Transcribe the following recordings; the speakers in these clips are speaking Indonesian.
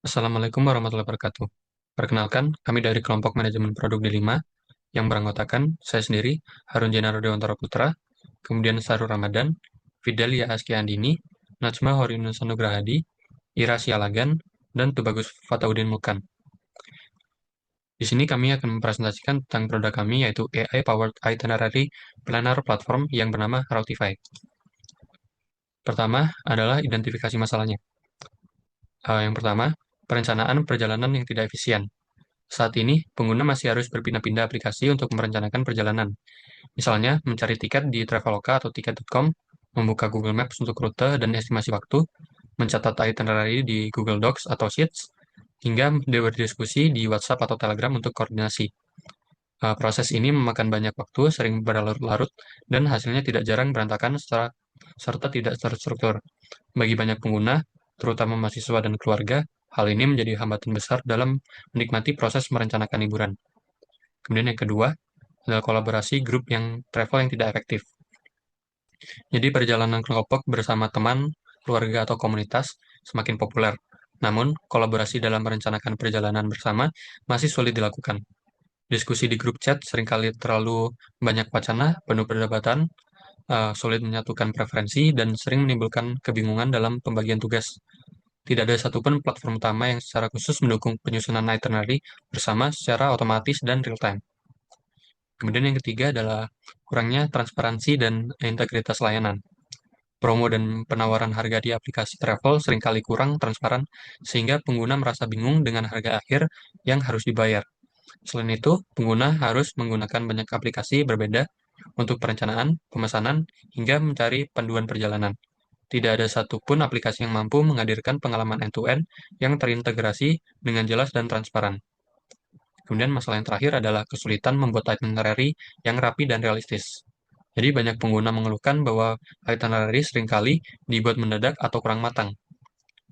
Assalamualaikum warahmatullahi wabarakatuh. Perkenalkan, kami dari kelompok manajemen produk D5 yang beranggotakan saya sendiri, Harun Jenaro Dewantara Putra, kemudian Sarul Ramadan, Fidelia Askia Andini, Najma Horinusa Nugrahadi, Ira Sialagan, dan Tubagus Fatauddin Mulkan. Di sini kami akan mempresentasikan tentang produk kami yaitu AI-powered itinerary planner platform yang bernama Routify. Pertama adalah identifikasi masalahnya. Yang pertama, perencanaan perjalanan yang tidak efisien. Saat ini, pengguna masih harus berpindah-pindah aplikasi untuk merencanakan perjalanan. Misalnya, mencari tiket di Traveloka atau tiket.com, membuka Google Maps untuk rute dan estimasi waktu, mencatat itinerary di Google Docs atau Sheets, hingga berdiskusi di WhatsApp atau Telegram untuk koordinasi. Proses ini memakan banyak waktu, sering berlarut-larut, dan hasilnya tidak jarang berantakan serta tidak terstruktur. Bagi banyak pengguna, terutama mahasiswa dan keluarga, hal ini menjadi hambatan besar dalam menikmati proses merencanakan liburan. Kemudian yang kedua adalah kolaborasi grup yang travel yang tidak efektif. Jadi perjalanan kelompok bersama teman, keluarga, atau komunitas semakin populer. Namun, kolaborasi dalam merencanakan perjalanan bersama masih sulit dilakukan. Diskusi di grup chat seringkali terlalu banyak wacana, penuh perdebatan, sulit menyatukan preferensi, dan sering menimbulkan kebingungan dalam pembagian tugas. Tidak ada satupun platform utama yang secara khusus mendukung penyusunan itinerary bersama secara otomatis dan real-time. Kemudian yang ketiga adalah kurangnya transparansi dan integritas layanan. Promo dan penawaran harga di aplikasi travel seringkali kurang transparan sehingga pengguna merasa bingung dengan harga akhir yang harus dibayar. Selain itu, pengguna harus menggunakan banyak aplikasi berbeda untuk perencanaan, pemesanan, hingga mencari panduan perjalanan. Tidak ada satupun aplikasi yang mampu menghadirkan pengalaman end-to-end yang terintegrasi dengan jelas dan transparan. Kemudian masalah yang terakhir adalah kesulitan membuat itinerary yang rapi dan realistis. Jadi banyak pengguna mengeluhkan bahwa itinerary seringkali dibuat mendadak atau kurang matang,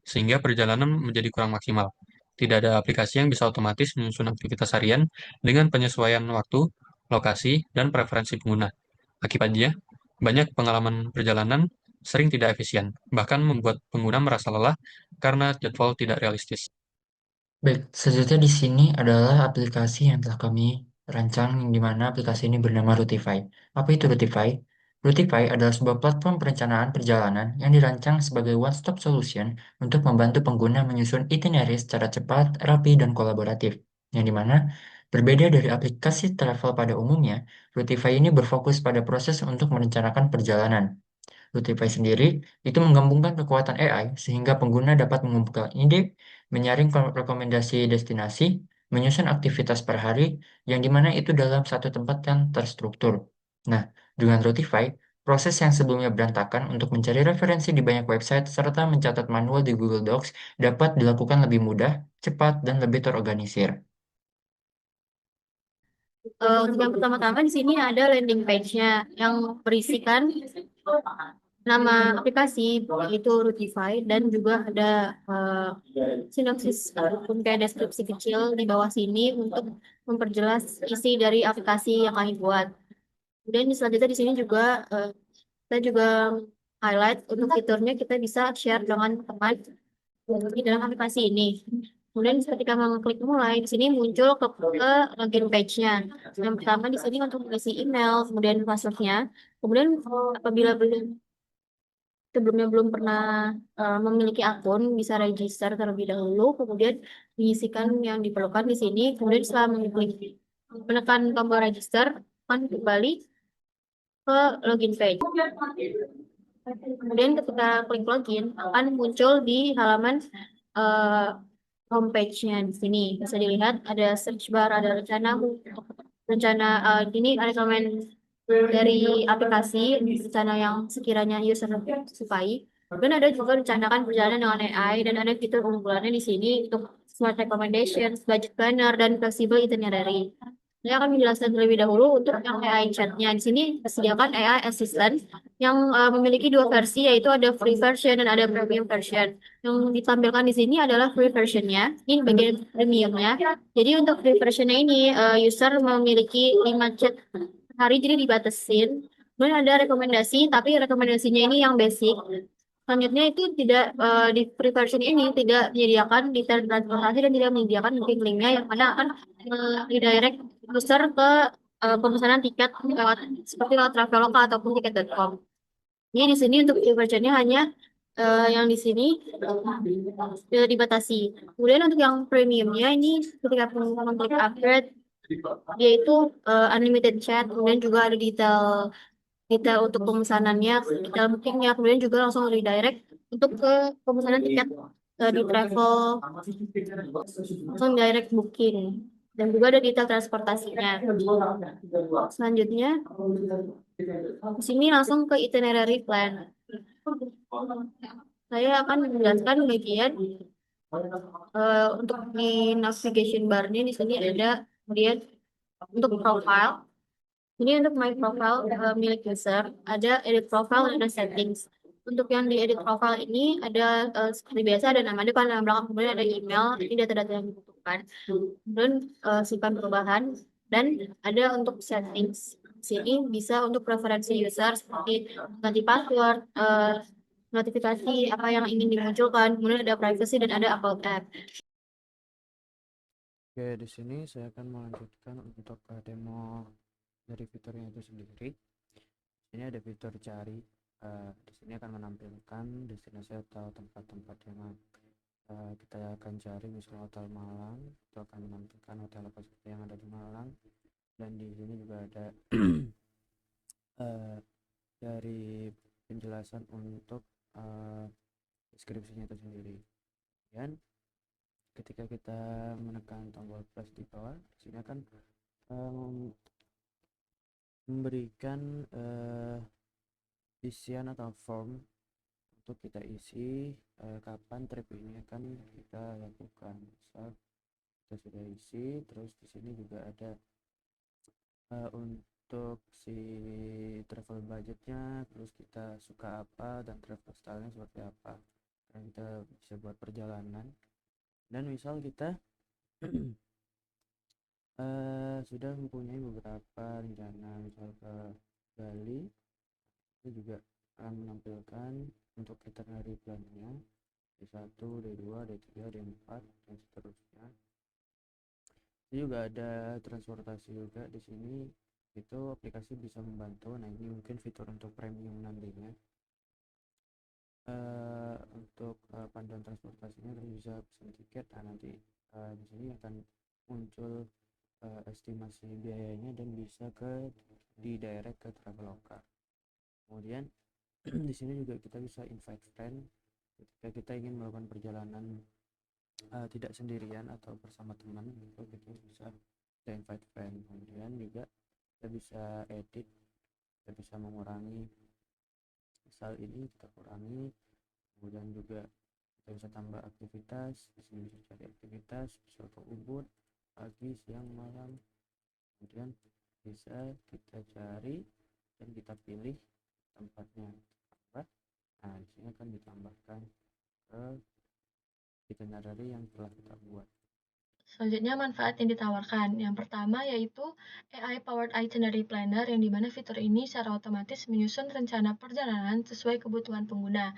sehingga perjalanan menjadi kurang maksimal. Tidak ada aplikasi yang bisa otomatis menyusun aktivitas harian dengan penyesuaian waktu, lokasi, dan preferensi pengguna. Akibatnya, banyak pengalaman perjalanan sering tidak efisien, bahkan membuat pengguna merasa lelah karena jadwal tidak realistis. Baik, selanjutnya di sini adalah aplikasi yang telah kami rancang, di mana aplikasi ini bernama Routify. Apa itu Routify? Routify adalah sebuah platform perencanaan perjalanan yang dirancang sebagai one-stop solution untuk membantu pengguna menyusun itinerary secara cepat, rapi, dan kolaboratif. Yang dimana berbeda dari aplikasi travel pada umumnya, Routify ini berfokus pada proses untuk merencanakan perjalanan. Spotify sendiri itu menggabungkan kekuatan AI sehingga pengguna dapat mengumpulkan ide, menyaring rekomendasi destinasi, menyusun aktivitas per hari, yang dimana itu dalam satu tempat yang terstruktur. Nah, dengan Rotify, proses yang sebelumnya berantakan untuk mencari referensi di banyak website serta mencatat manual di Google Docs dapat dilakukan lebih mudah, cepat, dan lebih terorganisir. Untuk yang pertama-tama di sini ada landing page-nya yang berisikan nama aplikasi yaitu Rutify dan juga ada sinopsis ataupun kayak deskripsi kecil di bawah sini untuk memperjelas isi dari aplikasi yang kami buat. Kemudian selanjutnya di sini juga kita juga highlight untuk fiturnya kita bisa share dengan teman di dalam aplikasi ini. Kemudian ketika mengklik mulai, di sini muncul ke login page-nya. Yang pertama di sini untuk mengisi email, kemudian password-nya. Kemudian apabila sebelumnya belum pernah memiliki akun, bisa register terlebih dahulu, kemudian diisikan yang diperlukan di sini. Kemudian setelah menekan tombol register, akan kembali ke login page. Kemudian ketika klik login, akan muncul di halaman eh, homepage-nya di sini. Bisa dilihat ada search bar, ada rencana ini rekomend dari aplikasi rencana yang sekiranya user sukai. Dan ada juga rencanakan perjalanan dengan AI dan ada fitur unggulannya di sini untuk smart recommendations, budget planner, dan flexible itinerary. Saya akan menjelaskan terlebih dahulu untuk yang AI chat-nya. Di sini disediakan AI assistant yang memiliki dua versi, yaitu ada free version dan ada premium version. Yang ditampilkan di sini adalah free versionnya. Ini bagian premiumnya. Jadi untuk free versionnya ini, user memiliki 5 chat per hari, jadi dibatasin. Kemudian ada rekomendasi, tapi rekomendasinya ini yang basic. Selanjutnya itu tidak di free version ini tidak menyediakan detail transportasi dan tidak menyediakan link-linknya yang mana akan redirect user ke pemesanan tiket lewat seperti lewat Traveloka ataupun tiket.com. Jadi di sini untuk free versionnya hanya yang di sini dibatasi. Kemudian untuk yang premiumnya ini ketika pengguna klik upgrade dia itu unlimited chat, kemudian juga ada detail detail untuk pemesanannya, detail bookingnya, kemudian juga langsung redirect untuk ke pemesanan tiket di travel, langsung direct booking. Dan juga ada detail transportasinya. Selanjutnya, di sini langsung ke itinerary plan. Saya akan menjelaskan bagian untuk di navigation bar-nya di sini ada kemudian untuk profile. Ini untuk my profile milik user, ada edit profile dan ada settings. Untuk yang di edit profile ini ada seperti biasa ada nama depan, nama belakang, kemudian ada email, ini data-data yang dibutuhkan. Kemudian simpan perubahan dan ada untuk settings. Sini bisa untuk preferensi user seperti ganti password, notifikasi apa yang ingin dimunculkan, kemudian ada privacy dan ada about app. Oke, di sini saya akan melanjutkan untuk demo dari fiturnya itu sendiri. Ini ada fitur cari. Di sini akan menampilkan destinasi atau tempat-tempat yang kita akan cari, misalnya hotel Malang, itu akan menampilkan hotel apa saja yang ada di Malang. Dan di sini juga ada dari penjelasan untuk deskripsinya itu sendiri. Dan ketika kita menekan tombol plus di bawah, di sini akan memberikan isian atau form untuk kita isi kapan trip ini akan kita lakukan. Misal kita sudah isi, terus di sini juga ada untuk si travel budgetnya, terus kita suka apa dan travel stylenya seperti apa, dan kita bisa buat perjalanan. Dan misal kita sudah mempunyai beberapa rencana, misal ke Bali, itu juga akan menampilkan untuk itinerary plan-nya D1, D2, D3, D4 dan seterusnya. Ini juga ada transportasi juga di sini, itu aplikasi bisa membantu. Nah, ini mungkin fitur untuk premium nantinya. Untuk panduan transportasinya kita bisa pesan tiket. Nah, nanti di sini akan muncul estimasi biayanya dan bisa di direct ke Traveloka. Kemudian di sini juga kita bisa invite friend ketika kita ingin melakukan perjalanan tidak sendirian atau bersama teman, itu kita bisa invite friend. Kemudian juga kita bisa edit, kita bisa mengurangi, misal ini kita kurangi. Kemudian juga kita bisa tambah aktivitas, di sini bisa cari aktivitas, bisa ke Ubud pagi, siang, malam. Kemudian bisa kita cari dan kita pilih tempatnya tambah. Nah, di sini akan ditambahkan ke itinerary yang telah kita buat. Selanjutnya, manfaat yang ditawarkan. Yang pertama yaitu AI Powered Itinerary Planner, yang dimana fitur ini secara otomatis menyusun rencana perjalanan sesuai kebutuhan pengguna.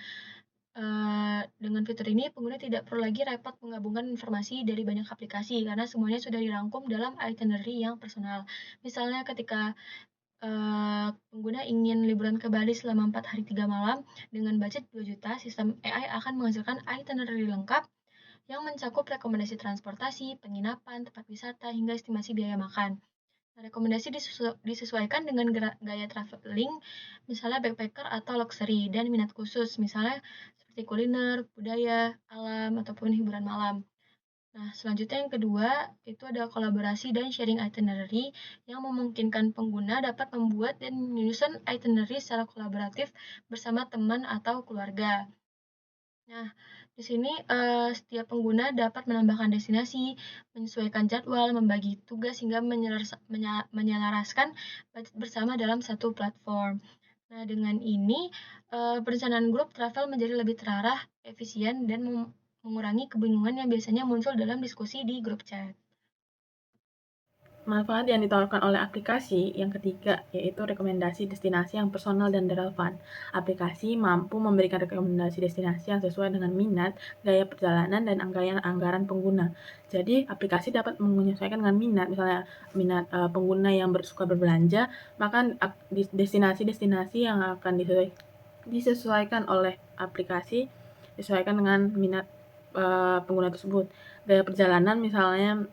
Dengan fitur ini, pengguna tidak perlu lagi repot menggabungkan informasi dari banyak aplikasi, karena semuanya sudah dirangkum dalam itinerary yang personal. Misalnya ketika pengguna ingin liburan ke Bali selama 4 hari 3 malam dengan budget 2 juta, sistem AI akan menghasilkan itinerary lengkap yang mencakup rekomendasi transportasi, penginapan, tempat wisata, hingga estimasi biaya makan. Rekomendasi disesuaikan dengan gaya traveling, misalnya backpacker atau luxury, dan minat khusus, misalnya seperti kuliner, budaya, alam, ataupun hiburan malam. Nah, selanjutnya yang kedua, itu ada kolaborasi dan sharing itinerary yang memungkinkan pengguna dapat membuat dan menyusun itinerary secara kolaboratif bersama teman atau keluarga. Nah, di sini setiap pengguna dapat menambahkan destinasi, menyesuaikan jadwal, membagi tugas hingga menyelaraskan budget bersama dalam satu platform. Nah, dengan ini perencanaan grup travel menjadi lebih terarah, efisien, dan mengurangi kebingungan yang biasanya muncul dalam diskusi di grup chat. Manfaat yang ditawarkan oleh aplikasi yang ketiga yaitu rekomendasi destinasi yang personal dan relevan. Aplikasi mampu memberikan rekomendasi destinasi yang sesuai dengan minat, gaya perjalanan, dan anggaran pengguna. Jadi, aplikasi dapat menyesuaikan dengan minat, misalnya minat pengguna yang suka berbelanja, maka destinasi-destinasi yang akan disesuaikan oleh aplikasi disesuaikan dengan minat pengguna tersebut. Gaya perjalanan misalnya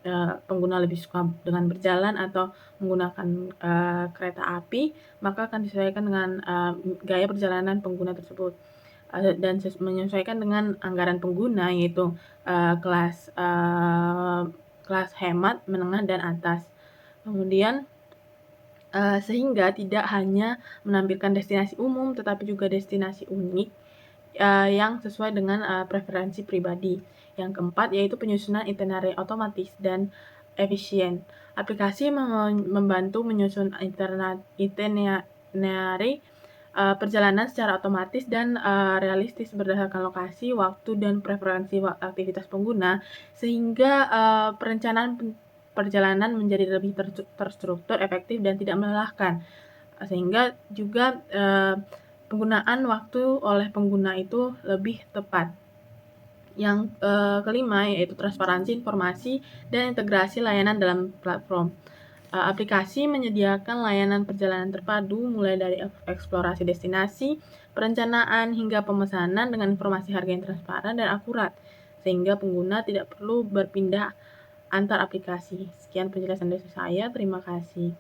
pengguna lebih suka dengan berjalan atau menggunakan kereta api, maka akan disesuaikan dengan gaya perjalanan pengguna tersebut. Dan menyesuaikan dengan anggaran pengguna yaitu kelas hemat, menengah, dan atas. Kemudian sehingga tidak hanya menampilkan destinasi umum tetapi juga destinasi unik yang sesuai dengan preferensi pribadi. Yang keempat yaitu penyusunan itinerary otomatis dan efisien. Aplikasi membantu menyusun itinerary perjalanan secara otomatis dan realistis berdasarkan lokasi, waktu, dan preferensi aktivitas pengguna, sehingga perencanaan perjalanan menjadi lebih terstruktur, efektif, dan tidak melelahkan. Sehingga juga penggunaan waktu oleh pengguna itu lebih tepat. Yang kelima yaitu transparansi informasi dan integrasi layanan dalam platform. Aplikasi menyediakan layanan perjalanan terpadu mulai dari eksplorasi destinasi, perencanaan, hingga pemesanan dengan informasi harga yang transparan dan akurat, sehingga pengguna tidak perlu berpindah antar aplikasi. Sekian penjelasan dari saya, terima kasih.